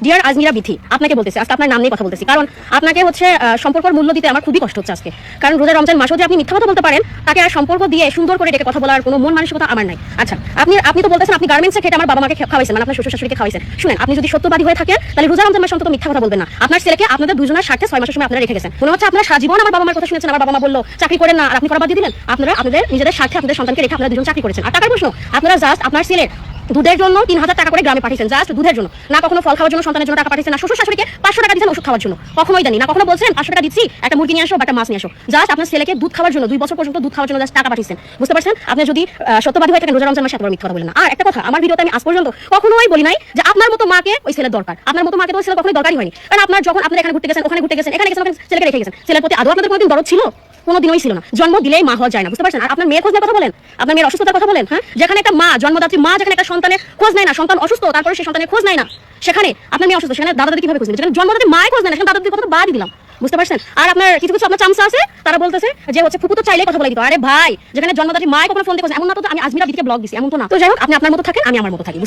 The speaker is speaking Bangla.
ডিয়ার আজমিরা বিথি, আপনাকে বলতেছি, আজকে আপনার নাম নিয়ে কথা বলতেছি, কারণ আপনাকে হচ্ছে সম্পর্কের মূল্য দিতে আমার খুবই কষ্ট হচ্ছে আজকে। কারণ রোজা রমজান মাসেও যে আপনি মিথ্যা কথা বলতে পারেন, তাকে আর সম্পর্ক দিয়ে সুন্দর করে ডেকে কথা বলার কোনো মন মানসিকতা আমার নাই। আচ্ছা, আপনি তো বলতেছেন আপনি গার্মেন্টসে খেটে আমার বাবা মাকে খাওয়াইছেন, মানে আপনার শ্বশুর শাশুড়িকে খাওয়াইছেন। শুনেন, আপনি যদি সত্যবাদী হয়ে থাকেন তাহলে রোজা রমজান মাসে অন্তত মিথ্যা কথা বলবেন না। আপনার ছেলেকে আপনাদের দুজনের স্বার্থে 6 মাসের সময় আপনারা রেখে গেছেন। মনে হচ্ছে আপনারা সাজীবন আমার বাবা মার কথা শুনেছেন। আমার বাবা মা বললো চাকরি করেন না, আর আপনি করা বাদ দিয়ে দিলেন। আপনারা আপনাদের নিজেদের স্বার্থে আপনাদের সন্তানকে রেখে আপনারা দুজন চাকরি করেছেন। আর টাকার প্রশ্ন, আপনারা জাস্ট আপনার ছেলের দুধের জন্য 3000 টাকা করে গ্রামে পাঠিয়েছেন, জাস্ট দুধের জন্য। না কখনো ফল খাওয়ার জন্য সন্তানের জন্য টাকা পাঠিয়েছেন, না শ্বশুর শাশুড়িকে 500 টাকা দিয়েছেন ওষুধ খাওয়ার জন্য, কখনোই দেননি। না কখনো বলছেন 500 টাকা দিচ্ছি একটা মুরগি নিয়ে আসো বা একটা মাছ নিয়ে আসো। জাস্ট আপনার ছেলেকে দুধ খাওয়ার জন্য 2 বছর পর্যন্ত দুধ খাওয়ার জন্য জাস্ট টাকা পাঠিয়েছেন। বুঝতে পারছেন? আপনি যদি সত্যবাদী হয়ে থাকেন রোজা রমজান মাসে এতবার মিথ্যা কথা বলেন না। আর একটা কথা, আমার ভিডিওতে আমি আজ পর্যন্ত কখনোই বলি নাই যে আপনার মতো মাকে ওই ছেলের দরকার, আপনার মতো মাকে তো ওই ছেলে কখনোই দরকারই হয়নি। কারণ আপনার যখন আপনি এখানে ঘুরতে গেছেন, ওখানে ঘুরতে গেছেন, এখানে গেছেন, ওখানে ছেলেকে রেখে গেছেন, ছেলের প্রতি আদৌ আপনাদের কোনোদিন দরদ ছিল? কোনোদিনই ছিল না। জন্ম দিলেই মা হওয়া যায় না, বুঝতে পারছেন? আর আপনার মেয়ের খোঁজ নেওয়ার কথা বলেন, আপনার মেয়ের অসুস্থতার কথা বলেন। হ্যাঁ, যেখানে একটা মা জন্মদাত্রী মা যেখানে একটা সন্তানের খোঁজ নেয় না, সন্তান অসুস্থ তারপরে সেই সন্তানের খোঁজ নেয় না, সেখানে আপনার মেয়ে অসুস্থ, সেখানে দাদা দাদি কিভাবে খোঁজ নেবে? যেখানে জন্মদাত্রী মায়ের খোঁজ নেয় না, সেখানে দাদা দাদির কথা বাদই দিলাম। বুঝতে পারছেন? আর আপনার কিছু কিছু আপনার চামচা আছে, তারা বলতেছে যে হচ্ছে ফুপু তো চাইলেই কথা বলে দিত। আরে ভাই, যেখানে জন্মদাত্রী মায়ের কখনো ফোন দিয়ে এমন না তো আমি আজমিরা বিটিকে ব্লগ দিছি, এমন তো না। তো যাই হোক, আপনি আপনার মতো থাকেন, আমি আমার মতো থাকি।